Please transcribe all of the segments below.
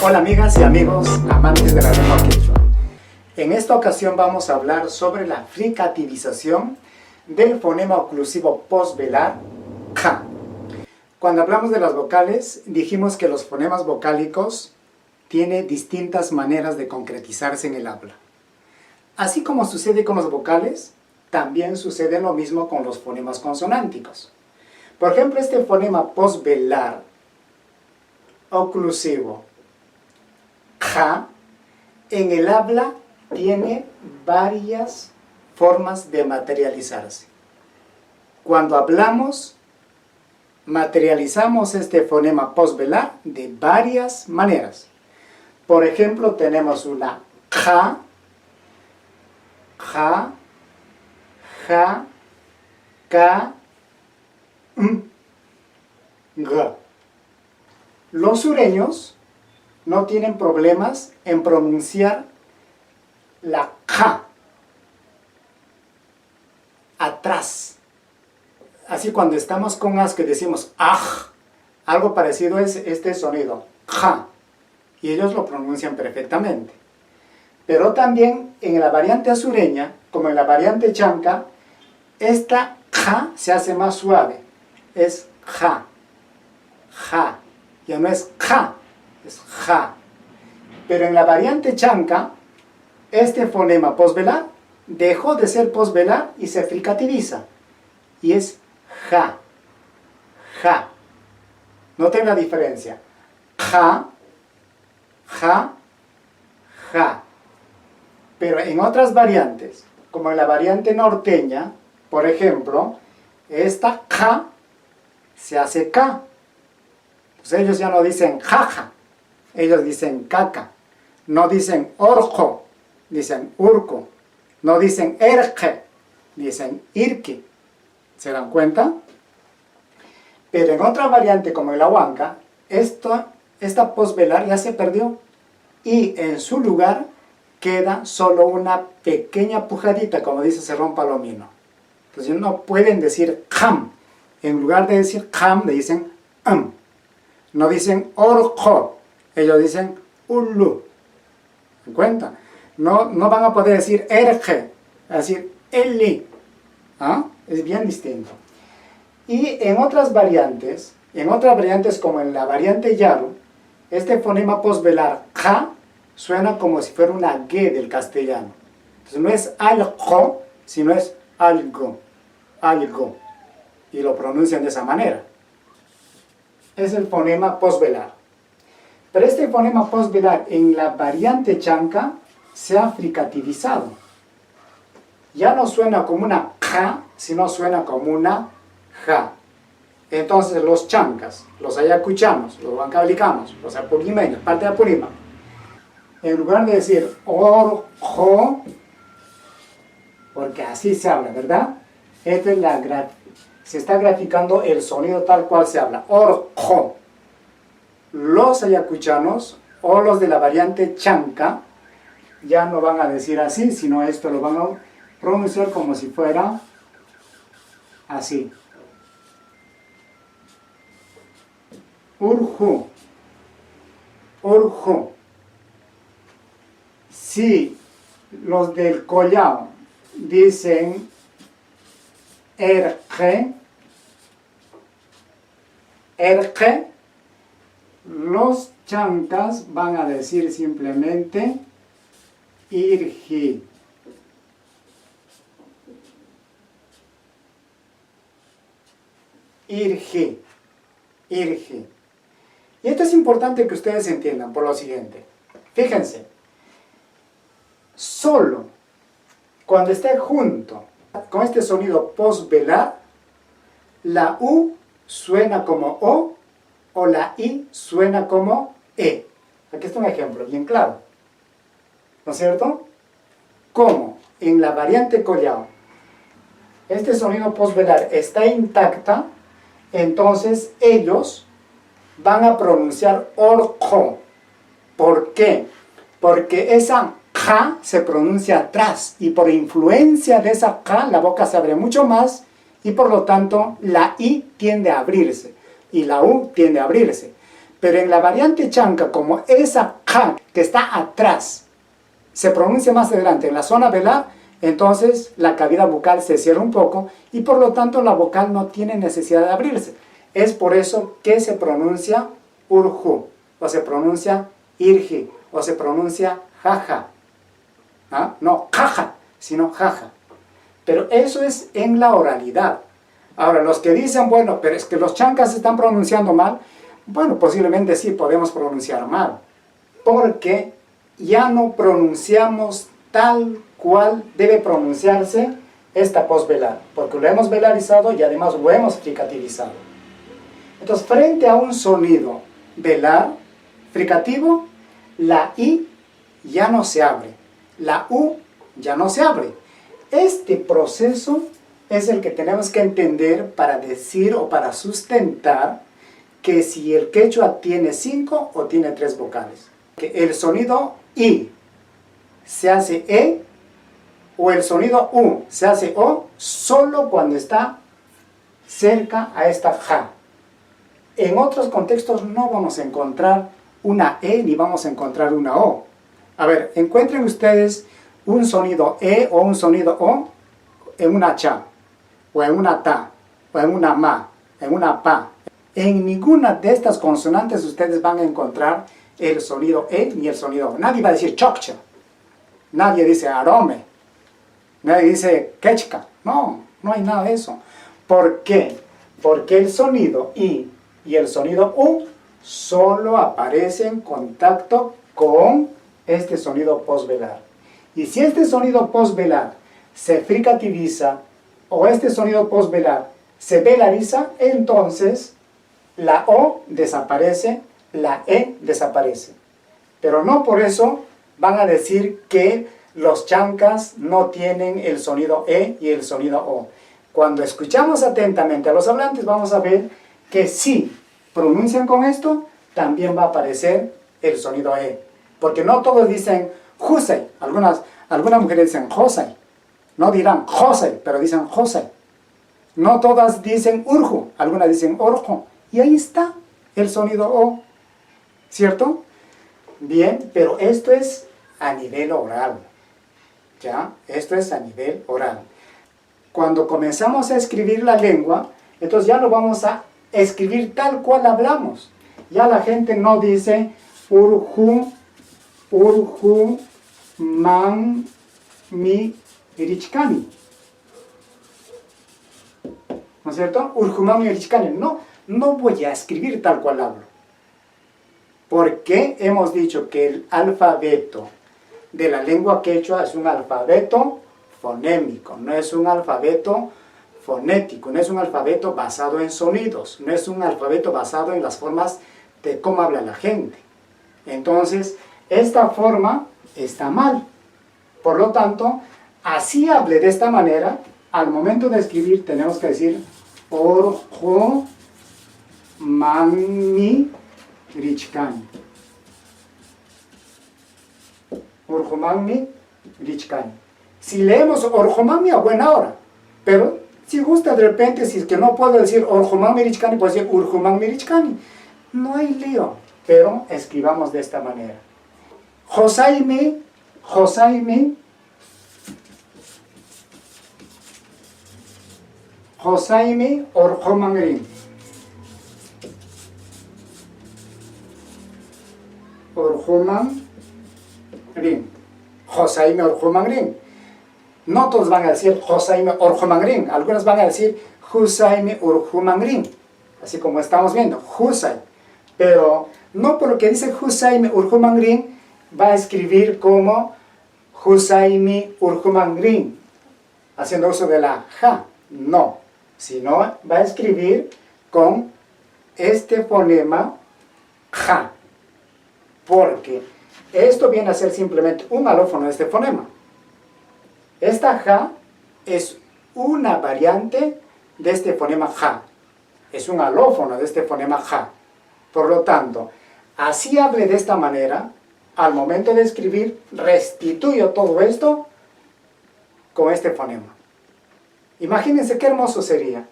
Hola amigas y amigos amantes de la lengua quechua. En esta ocasión vamos a hablar sobre la fricativización del fonema oclusivo postvelar K. Cuando hablamos de las vocales, dijimos que los fonemas vocálicos tienen distintas maneras de concretizarse en el habla. Así como sucede con los vocales, también sucede lo mismo con los fonemas consonánticos. Por ejemplo, este fonema postvelar oclusivo K, en el habla tiene varias formas de materializarse. Cuando hablamos, materializamos este fonema postvelar de varias maneras. Por ejemplo, tenemos una J, J, Ja, Ka, G. Los sureños no tienen problemas en pronunciar la K atrás. Así cuando estamos con as que decimos aj, algo parecido es este sonido, K, y ellos lo pronuncian perfectamente. Pero también en la variante asureña, como en la variante chanca, esta K se hace más suave, es ja, ja, ya no es K, es ja. Pero en la variante chanca, este fonema postvelar dejó de ser postvelar y se fricativiza. Y es ja, ja. Noten la diferencia. Ja, ja, ja. Pero en otras variantes, como en la variante norteña, por ejemplo, esta K se hace K. Pues ellos ya no dicen jaja, ellos dicen caca. No dicen orjo, dicen urco. No dicen erje, dicen irki. ¿Se dan cuenta? Pero en otra variante como en la huanca, esta postvelar ya se perdió. Y en su lugar queda solo una pequeña pujadita, como dice Cerrón Palomino. Entonces no pueden decir jam. En lugar de decir jam, le dicen No dicen orjo, ellos dicen ulu. ¿Se dan cuenta? No van a poder decir erge, a decir eli. ¿Ah? Es bien distinto. Y en otras variantes como en la variante yaru, este fonema postvelar K suena como si fuera una G del castellano. Entonces no es algo, sino es algo, algo. Y lo pronuncian de esa manera. Es el fonema postvelar. Pero este fonema postvelar en la variante chanca se ha fricativizado. Ya no suena como una K, sino suena como una Ja. Entonces los chancas, los ayacuchanos, los huancavelicanos, los apulimeños, parte de Apurima, en lugar de decir orjo, porque así se habla, ¿verdad? Esta es se está graficando el sonido tal cual se habla, orjo. Los ayacuchanos o los de la variante chanca ya no van a decir así, sino esto lo van a pronunciar como si fuera así. Urju, urju. Si los del Collao dicen erge, erge, los chancas van a decir simplemente irji. Irji, irji. Y esto es importante que ustedes entiendan por lo siguiente. Fíjense, solo cuando esté junto con este sonido postvelar, la U suena como o la I suena como E. Aquí está un ejemplo bien claro. ¿No es cierto? Como en la variante Collao este sonido postvelar está intacta, entonces ellos van a pronunciar orjo. ¿Por qué? Porque esa K se pronuncia atrás y por influencia de esa K la boca se abre mucho más y por lo tanto la I tiende a abrirse y la U tiende a abrirse. Pero en la variante chanca, como esa K que está atrás se pronuncia más adelante en la zona velar, entonces la cavidad bucal se cierra un poco y por lo tanto la vocal no tiene necesidad de abrirse. Es por eso que se pronuncia urju, o se pronuncia irji, o se pronuncia jaja. ¿Ah? No jaja, sino jaja. Pero eso es en la oralidad. Ahora, los que dicen, bueno, pero es que los chancas se están pronunciando mal, bueno, posiblemente sí podemos pronunciar mal, porque ya no pronunciamos tal cual debe pronunciarse esta posvelar, porque lo hemos velarizado y además lo hemos fricativizado. Entonces, frente a un sonido velar, fricativo, la I ya no se abre, la U ya no se abre. Este proceso es el que tenemos que entender para decir o para sustentar que si el quechua tiene 5 o tiene 3 vocales. Que el sonido I se hace E o el sonido U se hace O solo cuando está cerca a esta ja. En otros contextos no vamos a encontrar una E ni vamos a encontrar una O. A ver, encuentren ustedes un sonido E o un sonido O en una cha, o en una ta, o en una ma, en una pa. En ninguna de estas consonantes ustedes van a encontrar el sonido E ni el sonido O. Nadie va a decir chokcha, nadie dice arome, nadie dice quechca. No, no hay nada de eso. ¿Por qué? Porque el sonido I y el sonido U solo aparece en contacto con este sonido posvelar. Y si este sonido posvelar se fricativiza o este sonido posvelar se velariza, entonces la O desaparece, la E desaparece. Pero no por eso van a decir que los chancas no tienen el sonido E y el sonido O. Cuando escuchamos atentamente a los hablantes vamos a ver que si pronuncian con esto, también va a aparecer el sonido E. Porque no todos dicen Josei, algunas mujeres dicen Josei. No dirán Josei, pero dicen Josei. No todas dicen urju, algunas dicen orjo. Y ahí está el sonido O, ¿cierto? Bien, pero esto es a nivel oral, ¿ya? Esto es a nivel oral. Cuando comenzamos a escribir la lengua, entonces ya lo vamos a escribir tal cual hablamos. Ya la gente no dice urju, man, mi, richkani. ¿No es cierto? Urjuman mi richkani. No voy a escribir tal cual hablo. Porque hemos dicho que el alfabeto de la lengua quechua es un alfabeto fonémico, no es un alfabeto fonético, no es un alfabeto basado en sonidos, no es un alfabeto basado en las formas de cómo habla la gente. Entonces, esta forma está mal. Por lo tanto, así hable de esta manera, al momento de escribir tenemos que decir orjo manmi richkani. Orjo manmi richkani. Si leemos orjo manmi a buena hora, pero si gusta de repente, si es que no puedo decir orjo manmi richkani, puedo decir urjo manmi richkani. No hay lío, pero escribamos de esta manera. Josaimi, orjomangrin. Josaimi orjomangrin. No todos van a decir Josaimi orjomangrin, algunos van a decir Josaimi orjomangrin, así como estamos viendo, Josai. Pero no por lo que dice Josaimi orjomangrin va a escribir como Josaimi orjomangrin, haciendo uso de la ja, no, sino va a escribir con este fonema ja, porque esto viene a ser simplemente un alófono de este fonema. Esta ja es una variante de este fonema ja, es un alófono de este fonema ja. Por lo tanto, así hable de esta manera, al momento de escribir, restituyo todo esto con este fonema. Imagínense qué hermoso sería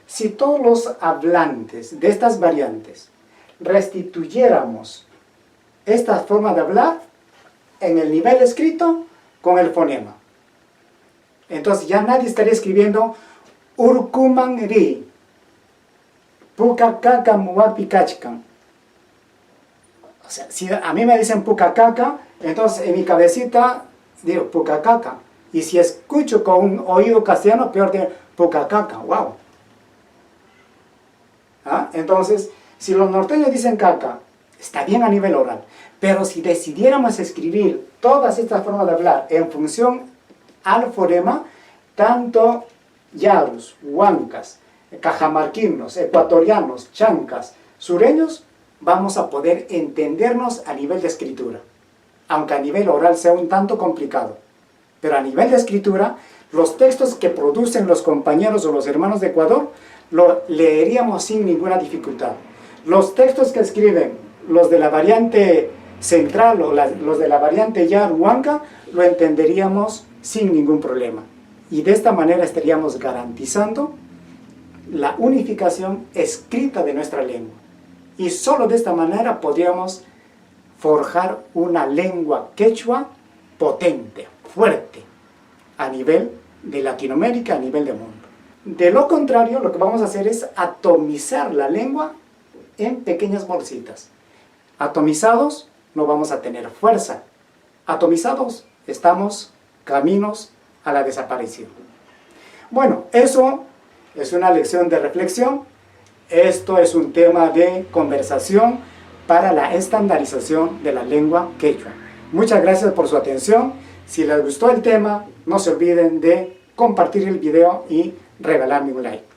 si todos los hablantes de estas variantes restituyéramos esta forma de hablar en el nivel escrito con el fonema. Entonces ya nadie estaría escribiendo urkuman ri, pukakaka muapi kachkan. O sea, si a mí me dicen pukakaka, entonces en mi cabecita digo pukakaka. Y si escucho con un oído castellano, peor que pukakaka, wow. ¿Ah? Entonces, si los norteños dicen caca, está bien a nivel oral. Pero si decidiéramos escribir todas estas formas de hablar en función al fonema, tanto yarus, huancas, cajamarquinos, ecuatorianos, chancas, sureños, vamos a poder entendernos a nivel de escritura. Aunque a nivel oral sea un tanto complicado. Pero a nivel de escritura, los textos que producen los compañeros o los hermanos de Ecuador, lo leeríamos sin ninguna dificultad. Los textos que escriben los de la variante central o los de la variante Yar Huanca, lo entenderíamos sin ningún problema. Y de esta manera estaríamos garantizando la unificación escrita de nuestra lengua. Y solo de esta manera podríamos forjar una lengua quechua potente, fuerte, a nivel de Latinoamérica, a nivel del mundo. De lo contrario, lo que vamos a hacer es atomizar la lengua en pequeñas bolsitas. Atomizados, no vamos a tener fuerza. Atomizados, estamos caminos a la desaparición. Bueno, eso es una lección de reflexión. Esto es un tema de conversación para la estandarización de la lengua quechua. Muchas gracias por su atención. Si les gustó el tema, no se olviden de compartir el video y regalarme un like.